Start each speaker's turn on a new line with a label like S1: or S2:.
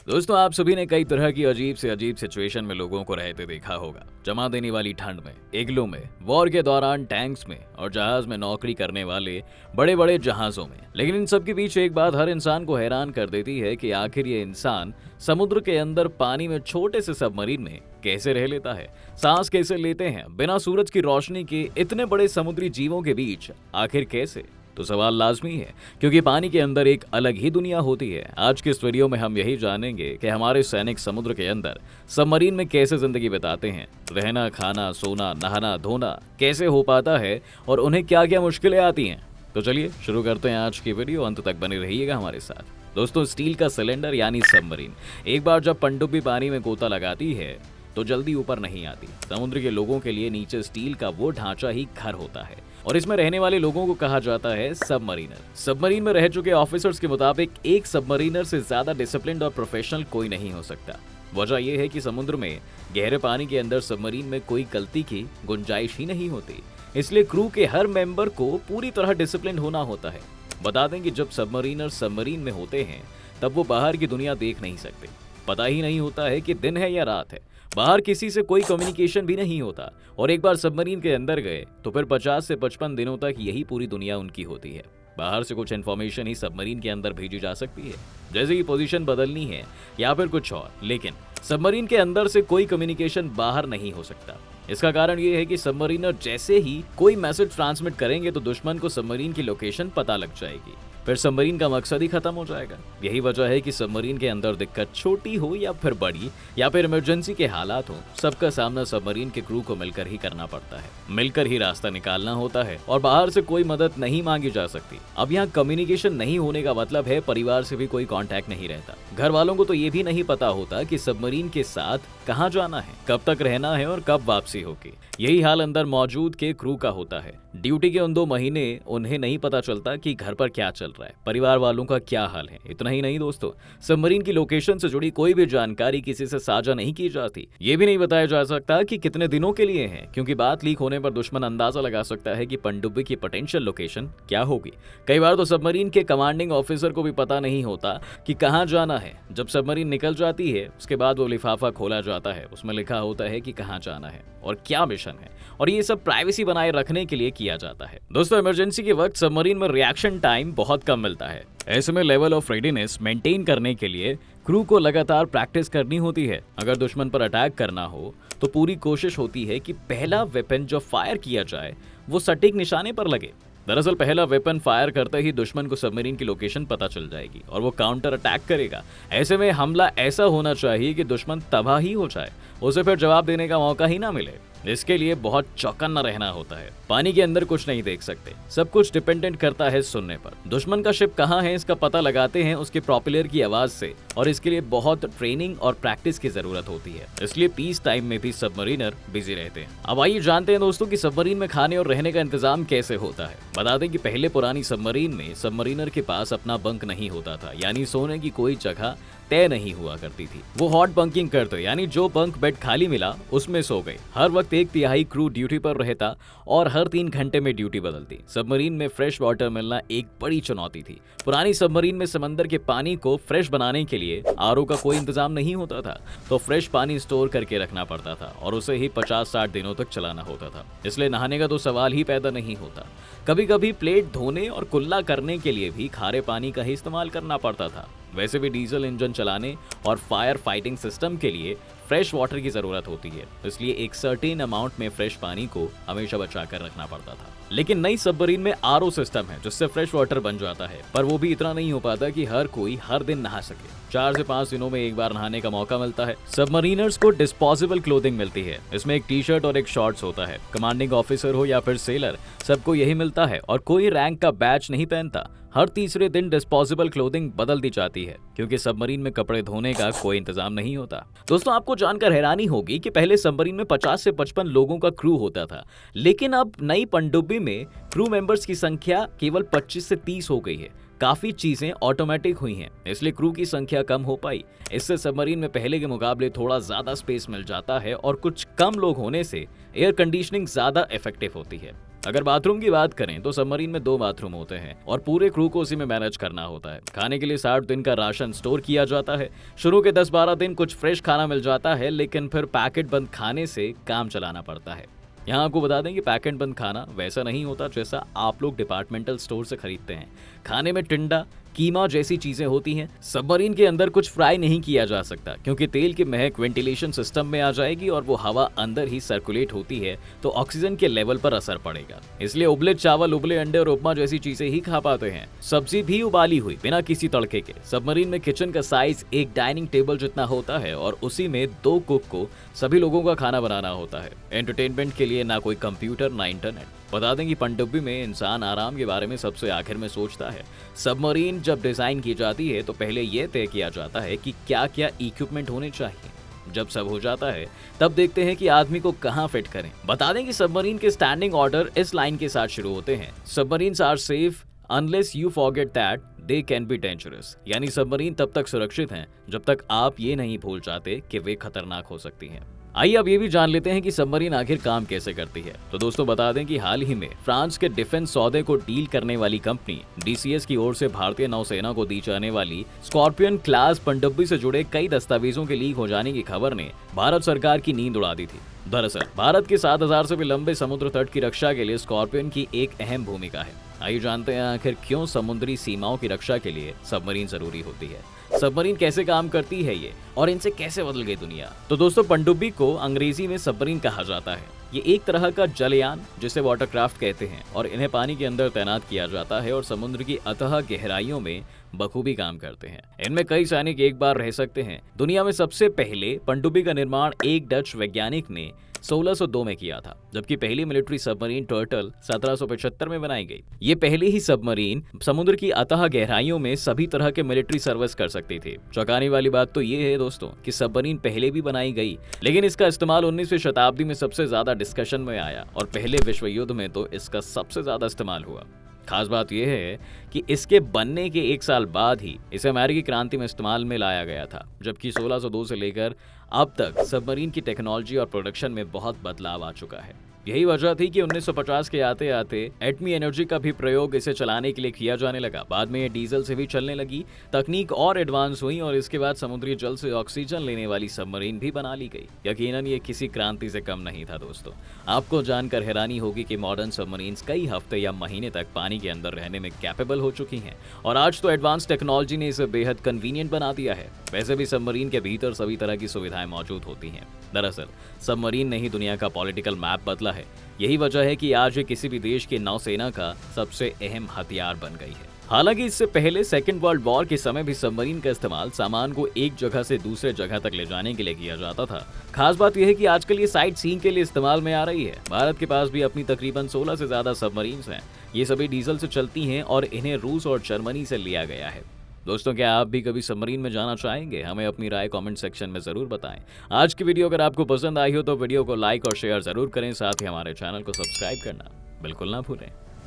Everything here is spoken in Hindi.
S1: दोस्तों, आप सभी ने कई तरह की अजीब से अजीब सिचुएशन में लोगों को रहते देखा होगा। जमा देने वाली ठंड में, इग्लू में, वॉर के दौरान टैंक्स में और जहाज में नौकरी करने वाले बड़े बड़े जहाजों में। लेकिन इन सब के पीछे एक बात हर इंसान को हैरान कर देती है कि आखिर ये इंसान समुद्र के अंदर पानी में छोटे से सबमरीन में कैसे रह लेता है, सांस कैसे लेते हैं बिना सूरज की रोशनी के इतने बड़े समुद्री जीवों के बीच, आखिर कैसे? तो सवाल लाजमी है, क्योंकि पानी के अंदर एक अलग ही दुनिया होती है। आज के इस वीडियो में हम यही जानेंगे कि हमारे सैनिक समुद्र के अंदर सबमरीन में कैसे जिंदगी बिताते हैं, रहना, खाना, सोना, नहाना, धोना कैसे हो पाता है और उन्हें क्या क्या मुश्किलें आती हैं। तो चलिए शुरू करते हैं आज की वीडियो, अंत तक बने रहिएगा हमारे साथ। दोस्तों, स्टील का सिलेंडर यानी सबमरीन एक बार जब पनडुब्बी पानी में गोता लगाती है तो जल्दी ऊपर नहीं आती। समुद्र के लोगों के लिए नीचे स्टील का वो ढांचा ही घर होता है और इसमें रहने वाले लोगों को कहा जाता है सबमरीनर। सबमरीन में रह चुके ऑफिसर्स के मुताबिक एक सबमरीनर से ज्यादा डिसिप्लिन्ड और प्रोफेशनल कोई नहीं हो सकता। वजह यह है कि समुद्र में गहरे पानी के अंदर सबमरीन में कोई गलती की गुंजाइश ही नहीं होती, इसलिए क्रू के हर मेंबर को पूरी तरह डिसिप्लिन होना होता है। बता दें कि जब सबमरीनर सबमरीन में होते हैं तब वो बाहर की दुनिया देख नहीं सकते। पता ही नहीं होता है कि दिन है या रात है। बाहर किसी से कोई कम्युनिकेशन भी नहीं होता और एक बार सबमरीन के अंदर गए तो फिर 50 से 55 दिनों तक यही पूरी दुनिया उनकी होती है। बाहर से कुछ इन्फॉर्मेशन ही सबमरीन के अंदर भेजी जा सकती है, जैसे कि पोजीशन बदलनी है या फिर कुछ और, लेकिन सबमरीन के अंदर से कोई कम्युनिकेशन बाहर नहीं हो सकता। इसका कारण ये है कि सबमरीनर जैसे ही कोई मैसेज ट्रांसमिट करेंगे तो दुश्मन को सबमरीन की लोकेशन पता लग जाएगी, फिर सबमरीन का मकसद ही खत्म हो जाएगा। यही वजह है कि सबमरीन के अंदर दिक्कत छोटी हो या फिर बड़ी या फिर इमरजेंसी के हालात हो, सबका सामना सबमरीन के क्रू को मिलकर ही करना पड़ता है। मिलकर ही रास्ता निकालना होता है और बाहर से कोई मदद नहीं मांगी जा सकती। अब यहाँ कम्युनिकेशन नहीं होने का मतलब है परिवार से भी कोई कांटेक्ट नहीं रहता। घर वालों को तो ये भी नहीं पता होता कि सबमरीन के साथ कहाँ जाना है, कब तक रहना है और कब वापसी होगी। यही हाल अंदर मौजूद के क्रू का होता है। ड्यूटी के उन 2 महीने उन्हें नहीं पता चलता कि घर पर क्या चल रहा है, परिवार वालों का क्या हाल है। इतना ही नहीं दोस्तों, सबमरीन की लोकेशन से जुड़ी कोई भी जानकारी किसी से साझा नहीं की जाती। ये भी नहीं बताया जा सकता कि कितने दिनों के लिए है, क्योंकि बात लीक होने पर दुश्मन अंदाजा लगा सकता है कि पनडुब्बी की पोटेंशियल लोकेशन क्या होगी। कई बार तो सबमरीन के कमांडिंग ऑफिसर को भी पता नहीं होता कि कहाँ जाना है। जब सबमरीन निकल जाती है उसके बाद वो लिफाफा खोला जाता है, उसमें लिखा होता है कि कहाँ जाना है और क्या मिशन है, और ये सब प्राइवेसी बनाए रखने के लिए किया जाता है। दोस्तों, इमरजेंसी के वक्त सबमरीन में रिएक्शन टाइम बहुत कम मिलता है। ऐसे में लेवल ऑफ रेडीनेस मेंटेन करने के लिए क्रू को लगातार प्रैक्टिस करनी होती है। अगर दुश्मन पर अटैक करना हो तो पूरी कोशिश होती है कि पहला वेपन जो फायर किया जाए वो सटीक निशाने पर लगे। दरअसल पहला वेपन फायर करते ही दुश्मन को सबमरीन की लोकेशन पता चल जाएगी और वो काउंटर अटैक करेगा। ऐसे में हमला ऐसा होना चाहिए कि दुश्मन तबाह ही हो जाए, उसे फिर जवाब देने का मौका ही ना मिले। इसके लिए बहुत चौकन्ना रहना होता है। पानी के अंदर कुछ नहीं देख सकते, सब कुछ डिपेंडेंट करता है सुनने पर। दुश्मन का शिप कहाँ है इसका पता लगाते हैं उसके प्रोपेलर की आवाज से, और इसके लिए बहुत ट्रेनिंग और प्रैक्टिस की जरूरत होती है। इसलिए पीस टाइम में भी सबमरीनर बिजी रहते हैं। अब आइए जानते हैं दोस्तों कि सबमरीन में खाने और रहने का इंतजाम कैसे होता है। बता दें कि पहले पुरानी सबमरीन में सबमरीनर के पास अपना बंक नहीं होता था, यानी सोने की कोई जगह तय नहीं हुआ करती थी। वो हॉट बंकिंग करते, यानी जो बंक बेड खाली मिला उसमें सो गए। हर वक्त 1/3 क्रू ड्यूटी पर रहता और हर 3 घंटे में ड्यूटी बदलती। सबमरीन में फ्रेश वाटर मिलना एक बड़ी चुनौती थी। पुरानी सबमरीन में समंदर के पानी को फ्रेश बनाने के लिए आरओ का कोई इंतजाम नहीं होता था, तो फ्रेश पानी स्टोर करके रखना पड़ता था और उसे ही 50-60 दिनों तक चलाना होता था। इसलिए नहाने का तो सवाल ही पैदा नहीं होता। कभी कभी प्लेट धोने और कुल्ला करने के लिए भी खारे पानी का ही इस्तेमाल करना पड़ता था। वैसे भी डीजल इंजन चलाने और फायर फाइटिंग सिस्टम के लिए फ्रेश वाटर की जरूरत होती है, इसलिए एक सर्टेन अमाउंट में फ्रेश पानी को हमेशा बचा कर रखना पड़ता था। लेकिन नई सबमरीन में आरओ सिस्टम है जिससे फ्रेश वाटर बन जाता है, पर वो भी इतना नहीं हो पाता कि हर कोई हर दिन नहा सके। 4 से 5 दिनों में एक बार नहाने का मौका मिलता है। सबमरीनर्स को डिस्पोजेबल क्लोथिंग मिलती है, इसमें एक टी शर्ट और एक शॉर्ट्स होता है। कमांडिंग ऑफिसर हो या फिर सेलर, सबको यही मिलता है और कोई रैंक का बैच नहीं पहनता। हर तीसरे दिन डिस्पोजेबल क्लोथिंग बदल दी जाती है, क्योंकि सबमरीन में कपड़े धोने का कोई इंतजाम नहीं होता। दोस्तों, आपको जानकर हैरानी होगी कि पहले सबमरीन में 50 से 55 लोगों का क्रू होता था, लेकिन अब नई पनडुब्बी में क्रू मेंबर्स की संख्या केवल 25 से 30 हो गई है। काफी चीजें ऑटोमेटिक हुई हैं, इसलिए क्रू की संख्या कम हो पाई। इससे सबमरीन में पहले के मुकाबले थोड़ा ज्यादा स्पेस मिल जाता है और कुछ कम लोग होने से एयर कंडीशनिंग ज्यादा इफेक्टिव होती है। अगर बाथरूम की बात करें तो सबमरीन में 2 बाथरूम होते हैं और पूरे क्रू को उसी में मैनेज करना होता है। खाने के लिए 60 दिन का राशन स्टोर किया जाता है। शुरू के 10-12 दिन कुछ फ्रेश खाना मिल जाता है, लेकिन फिर पैकेट बंद खाने से काम चलाना पड़ता है। यहाँ आपको बता दें कि पैकेट बंद खाना वैसा नहीं होता जैसा आप लोग डिपार्टमेंटल स्टोर से खरीदते हैं। खाने में टिंडा, कीमा जैसी चीजें होती हैं। सबमरीन के अंदर कुछ फ्राई नहीं किया जा सकता क्योंकि तेल की महक वेंटिलेशन सिस्टम में आ जाएगी और वो हवा अंदर ही सर्कुलेट होती है तो ऑक्सीजन के लेवल पर असर पड़ेगा। इसलिए उबले चावल, उबले अंडे और उपमा जैसी चीजें ही खा पाते हैं। सब्जी भी उबाली हुई बिना किसी तड़के के। सबमरीन में किचन का साइज एक डाइनिंग टेबल जितना होता है और उसी में 2 कुक को सभी लोगों का खाना बनाना होता है। एंटरटेनमेंट के लिए ना कोई कंप्यूटर ना इंटरनेट। बता दें कि पनडुब्बी में इंसान आराम के बारे में सबसे आखिर में सोचता है। सबमरीन जब डिजाइन की जाती है तो पहले यह तय किया जाता है कि क्या क्या इक्विपमेंट होने चाहिए। जब सब हो जाता है तब देखते हैं कि आदमी को कहां फिट करें। बता दें कि सबमरीन के स्टैंडिंग ऑर्डर इस लाइन के साथ शुरू होते हैं। Submarines are safe unless you forget that they can be dangerous. यानी सबमरीन तब तक सुरक्षित हैं जब तक आप ये नहीं भूल जाते कि वे खतरनाक हो सकती हैं। आइए अब ये भी जान लेते हैं कि सबमरीन आखिर काम कैसे करती है। तो दोस्तों बता दें कि हाल ही में फ्रांस के डिफेंस सौदे को डील करने वाली कंपनी DCS की ओर से भारतीय नौसेना को दी जाने वाली स्कॉर्पियन क्लास पनडुब्बी से जुड़े कई दस्तावेजों के लीक हो जाने की खबर ने भारत सरकार की नींद उड़ा दी थी। दरअसल भारत के 7000 से भी लंबे समुद्र तट की रक्षा के लिए स्कॉर्पियन की एक अहम भूमिका है। आइए जानते हैं आखिर क्यों समुद्री सीमाओं की रक्षा के लिए सबमरीन जरूरी होती है, सबमरीन कैसे काम करती है ये और इनसे कैसे बदल गई दुनिया। तो दोस्तों पनडुब्बी को अंग्रेजी में सबमरीन कहा जाता है। ये एक तरह का जलयान जिसे वाटरक्राफ्ट कहते हैं और इन्हें पानी के अंदर तैनात किया जाता है और समुद्र की अथाह गहराइयों में बखूबी काम करते हैं। इनमें कई सैनिक एक बार रह सकते हैं। दुनिया में सबसे पहले पनडुब्बी का निर्माण एक डच वैज्ञानिक ने 1602 में किया था, जबकि पहली मिलिट्री सबमरीन टर्टल 1775 में बनाई गई। ये पहली ही सबमरीन समुद्र की अथाह गहराइयों में सभी तरह के मिलिट्री सर्विस कर सकती थी। चौंकाने वाली बात तो ये है दोस्तों कि सबमरीन पहले भी बनाई गई, लेकिन इसका इस्तेमाल 19वीं शताब्दी में सबसे ज्यादा डिस्कशन में आया और पहले विश्व युद्ध में तो इसका सबसे ज्यादा इस्तेमाल हुआ। खास बात यह है कि इसके बनने के 1 साल बाद ही इसे अमेरिकी क्रांति में इस्तेमाल में लाया गया था, जबकि 1602 से लेकर अब तक सबमरीन की टेक्नोलॉजी और प्रोडक्शन में बहुत बदलाव आ चुका है। यही वजह थी कि 1950 के आते आते एटमी एनर्जी का भी प्रयोग इसे चलाने के लिए किया जाने लगा। बाद में ये डीजल से भी चलने लगी, तकनीक और एडवांस हुई और इसके बाद समुद्री जल से ऑक्सीजन लेने वाली सबमरीन भी बना ली गई। यकीनन ये किसी क्रांति से कम नहीं था दोस्तों। आपको जानकर हैरानी होगी कि मॉडर्न सबमरीन्स कई हफ्ते या महीने तक पानी के अंदर रहने में कैपेबल हो चुकी हैं और आज तो एडवांस टेक्नोलॉजी ने इसे बेहद कन्वीनियंट बना दिया है। वैसे भी सबमरीन के भीतर सभी तरह की सुविधाएं मौजूद होती हैं। दरअसल सबमरीन ने ही दुनिया का पॉलिटिकल मैप बदला है। यही वजह है कि आज ये किसी भी देश की नौसेना का सबसे अहम हथियार बन गई है। हालांकि इससे पहले सेकेंड वर्ल्ड वॉर के समय भी सबमरीन का इस्तेमाल सामान को एक जगह से दूसरे जगह तक ले जाने के लिए किया जाता था। खास बात यह है कि आजकल ये साइट सीइंग के लिए इस्तेमाल में आ रही है। भारत के पास भी अपनी तकरीबन 16 से ज्यादा सबमरीन्स हैं। ये सभी डीजल से चलती हैं और इन्हें रूस और जर्मनी से लिया गया है। दोस्तों क्या आप भी कभी सबमरीन में जाना चाहेंगे? हमें अपनी राय कमेंट सेक्शन में जरूर बताएं। आज की वीडियो अगर आपको पसंद आई हो तो वीडियो को लाइक और शेयर जरूर करें, साथ ही हमारे चैनल को सब्सक्राइब करना बिल्कुल ना भूलें।